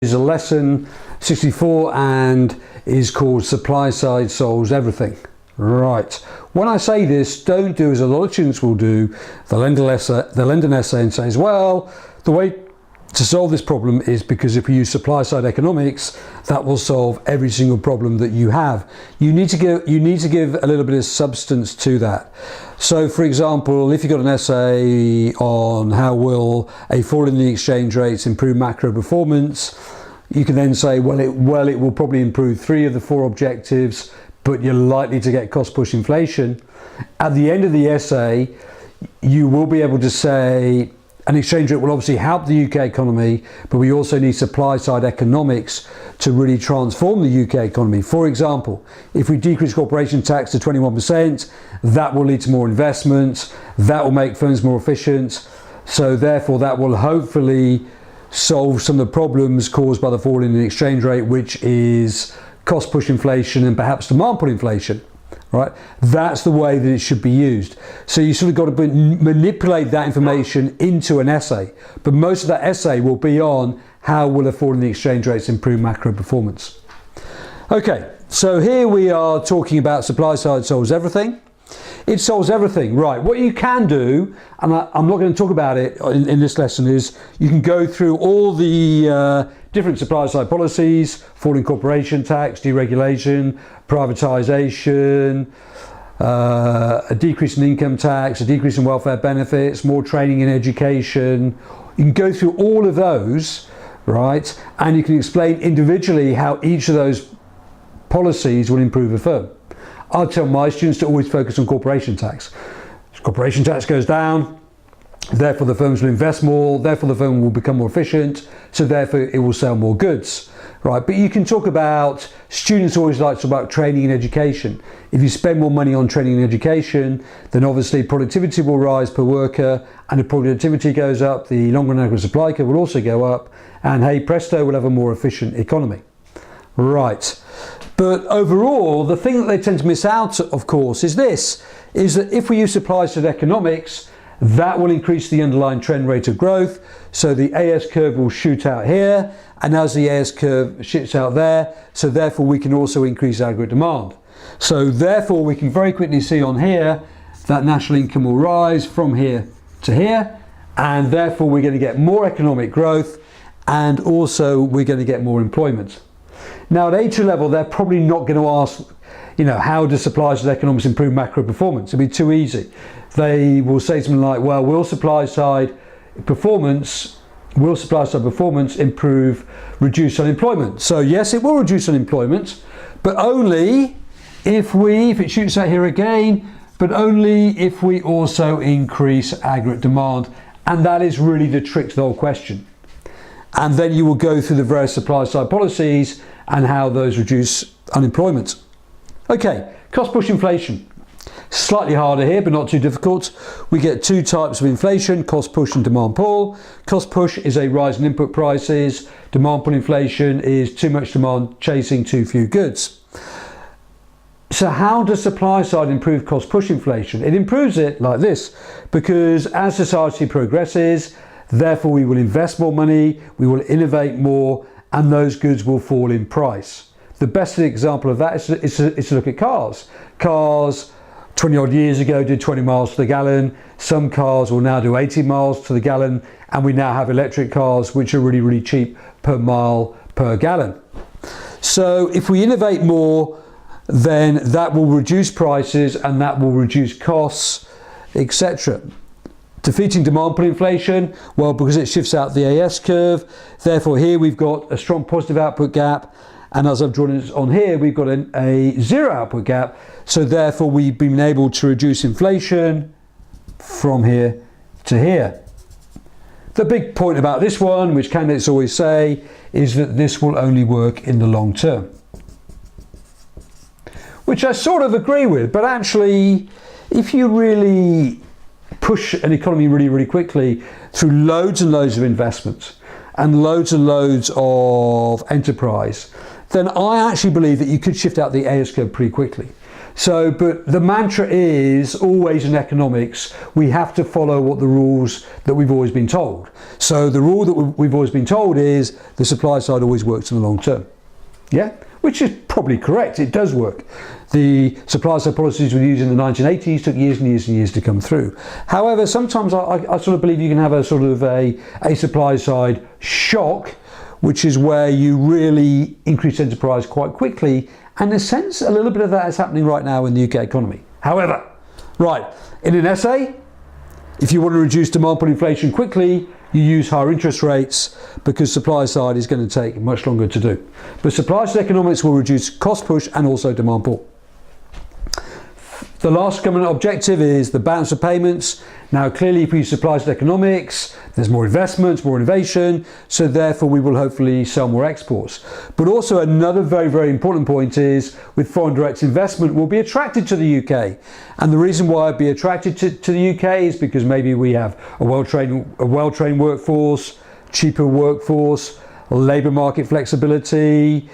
is a lesson 64 and is called Supply Side Solves Everything. Right. When I say this, don't do as a lot of students will do. They'll lend an essay and says, well, the way to solve this problem is because if we use supply side economics, that will solve every single problem that you have. You need to give a little bit of substance to that. So for example, if you've got an essay on how will a fall in the exchange rates improve macro performance, you can then say, well, it will probably improve 3 of the 4 objectives, but you're likely to get cost push inflation. At the end of the essay, you will be able to say an exchange rate will obviously help the UK economy, but we also need supply side economics to really transform the UK economy. For example, if we decrease corporation tax to 21%, that will lead to more investment, that will make firms more efficient, so therefore that will hopefully solve some of the problems caused by the fall in the exchange rate, which is cost push inflation and perhaps demand pull inflation. Right, that's the way that it should be used. So you sort of got to manipulate that information into an essay, but most of that essay will be on how will a fall in the exchange rates improve macro performance. Okay, so here we are talking about supply side solves everything. It solves everything, right? What you can do, and I'm not going to talk about it in this lesson, is you can go through all the different supply side policies: falling corporation tax, deregulation, privatisation, a decrease in income tax, a decrease in welfare benefits, more training and education. You can go through all of those, right? And you can explain individually how each of those policies will improve a firm. I tell my students to always focus on corporation tax. Corporation tax goes down, therefore the firms will invest more, therefore the firm will become more efficient, so therefore it will sell more goods, right? But you can talk about, students always like to talk about training and education. If you spend more money on training and education, then obviously productivity will rise per worker, and if productivity goes up, the long run average supply curve will also go up, and hey presto, we'll have a more efficient economy. Right. But overall, the thing that they tend to miss out, of course, is this, is that if we use supply side economics, that will increase the underlying trend rate of growth. So the AS curve will shoot out here, and as the AS curve shoots out there, so therefore we can also increase aggregate demand. So therefore we can very quickly see on here that national income will rise from here to here, and therefore we're going to get more economic growth, and also we're going to get more employment. Now at A2 level, they're probably not going to ask, how does supply side economics improve macro performance? It'd be too easy. They will say something like, well, will supply side performance reduce unemployment? So yes, it will reduce unemployment, but only if it shoots out here again, but only if we also increase aggregate demand. And that is really the trick to the whole question. And then you will go through the various supply side policies and how those reduce unemployment. Okay, cost push inflation. Slightly harder here, but not too difficult. We get 2 types of inflation: cost push and demand pull. Cost push is a rise in input prices. Demand pull inflation is too much demand chasing too few goods. So how does supply side improve cost push inflation? It improves it like this, because as society progresses, therefore we will invest more money, we will innovate more, and those goods will fall in price. The best example of that is to look at cars. Cars 20 odd years ago did 20 miles to the gallon. Some cars will now do 80 miles to the gallon, and we now have electric cars which are really, really cheap per mile per gallon. So if we innovate more, then that will reduce prices and that will reduce costs, etc. Defeating demand pull inflation, well, because it shifts out the AS curve, therefore here we've got a strong positive output gap, and as I've drawn it on here, we've got a zero output gap, so therefore we've been able to reduce inflation from here to here. The big point about this one, which candidates always say, is that this will only work in the long term. Which I sort of agree with, but actually, if you really push an economy really, really quickly through loads and loads of investment and loads of enterprise, then I actually believe that you could shift out the AS curve pretty quickly. So, but the mantra is always in economics, we have to follow what the rules that we've always been told. So the rule that we've always been told is the supply side always works in the long term. Yeah, which is probably correct. It does work. The supply side policies we used in the 1980s took years and years and years to come through. However, sometimes I sort of believe you can have a sort of a supply side shock, which is where you really increase enterprise quite quickly. And in a sense, a little bit of that is happening right now in the UK economy. However, right, in an essay, if you want to reduce demand pull inflation quickly, you use higher interest rates because supply side is going to take much longer to do. But supply side economics will reduce cost push and also demand pull. The last common objective is the balance of payments. Now, clearly, if we use supply side economics, there's more investments, more innovation, so therefore we will hopefully sell more exports. But also another very, very important point is with foreign direct investment, we'll be attracted to the UK. And the reason why I'd be attracted to the UK is because maybe we have a well-trained workforce, cheaper workforce, labour market flexibility,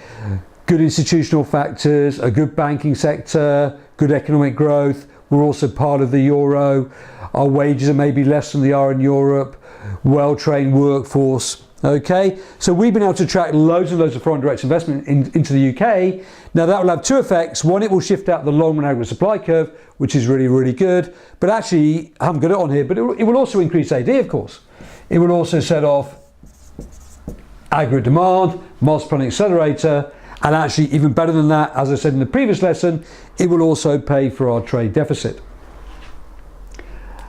good institutional factors, a good banking sector, good economic growth. We're also part of the euro. Our wages are maybe less than they are in Europe. Well-trained workforce. Okay, so we've been able to attract loads and loads of foreign direct investment into the UK. Now that will have two effects. One, it will shift out the long run aggregate supply curve, which is really, really good. But actually, I haven't got it on here, but it will also increase AD, of course. It will also set off aggregate demand, multiplying accelerator, and actually even better than that, as I said in the previous lesson, it will also pay for our trade deficit.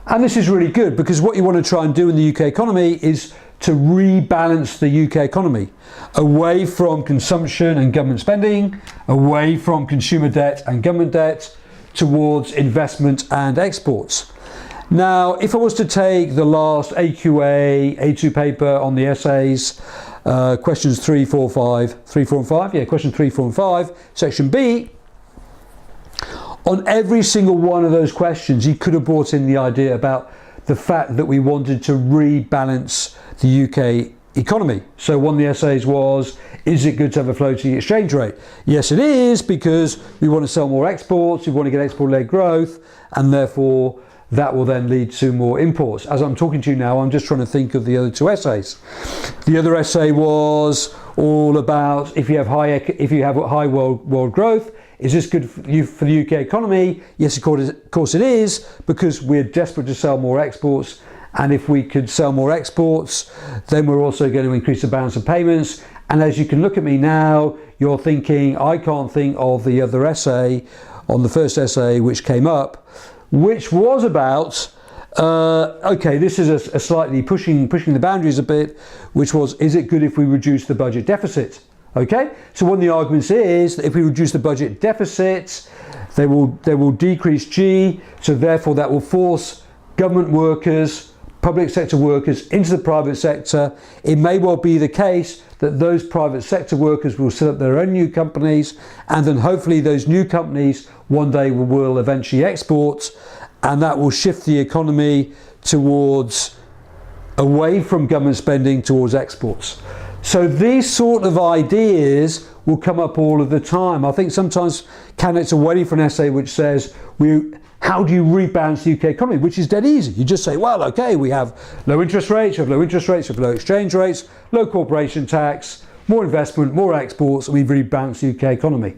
And this is really good because what you want to try and do in the UK economy is to rebalance the UK economy away from consumption and government spending, away from consumer debt and government debt, towards investment and exports. Now, if I was to take the last AQA A2 paper on the essays, questions 3, 4, 5, 3, 4 and 5, yeah, question 3, 4 and 5, section B, on every single one of those questions, you could have brought in the idea about the fact that we wanted to rebalance the UK economy. So one of the essays was, is it good to have a floating exchange rate? Yes, it is, because we want to sell more exports, we want to get export-led growth, and therefore that will then lead to more imports. As I'm talking to you now, I'm just trying to think of the other two essays. The other essay was all about if you have high world growth, is this good for the UK economy? Yes, of course it is, because we're desperate to sell more exports. And if we could sell more exports, then we're also going to increase the balance of payments. And as you can look at me now, you're thinking, I can't think of the other essay on the first essay which came up, which was about, okay, this is a slightly pushing the boundaries a bit, which was, is it good if we reduce the budget deficit? Okay, so one of the arguments is that if we reduce the budget deficit, they will decrease G, so therefore that will force government workers, public sector workers into the private sector. It may well be the case that those private sector workers will set up their own new companies, and then hopefully those new companies one day will eventually export, and that will shift the economy towards away from government spending towards exports. So these sort of ideas will come up all of the time. I think sometimes candidates are waiting for an essay which says, how do you rebalance the UK economy? Which is dead easy. You just say, well, okay, we have low interest rates, we have low interest rates, we have low exchange rates, low corporation tax, more investment, more exports, and we've rebalanced the UK economy,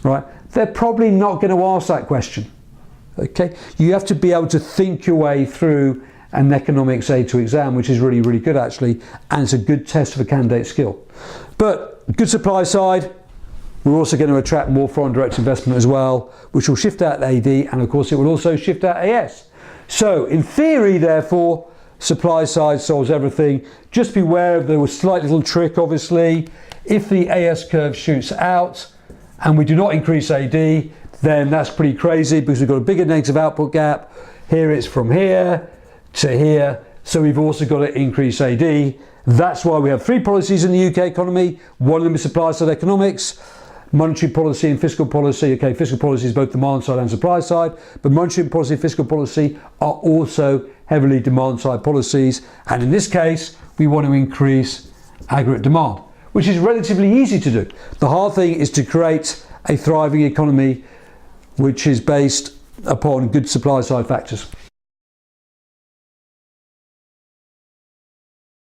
right? They're probably not going to ask that question, okay? You have to be able to think your way through an economics A2 exam, which is really, really good actually, and it's a good test for candidate skill. But good supply side, we're also going to attract more foreign direct investment as well, which will shift out AD, and of course it will also shift out AS. So in theory, therefore, supply side solves everything. Just beware of the slight little trick, obviously. If the AS curve shoots out and we do not increase AD, then that's pretty crazy because we've got a bigger negative output gap. Here it's from here to here, so we've also got to increase AD. That's why we have three policies in the UK economy. One of them is supply side economics, monetary policy and fiscal policy. Okay, fiscal policy is both demand side and supply side, but monetary policy and fiscal policy are also heavily demand side policies, and in this case we want to increase aggregate demand, which is relatively easy to do. The hard thing is to create a thriving economy which is based upon good supply side factors.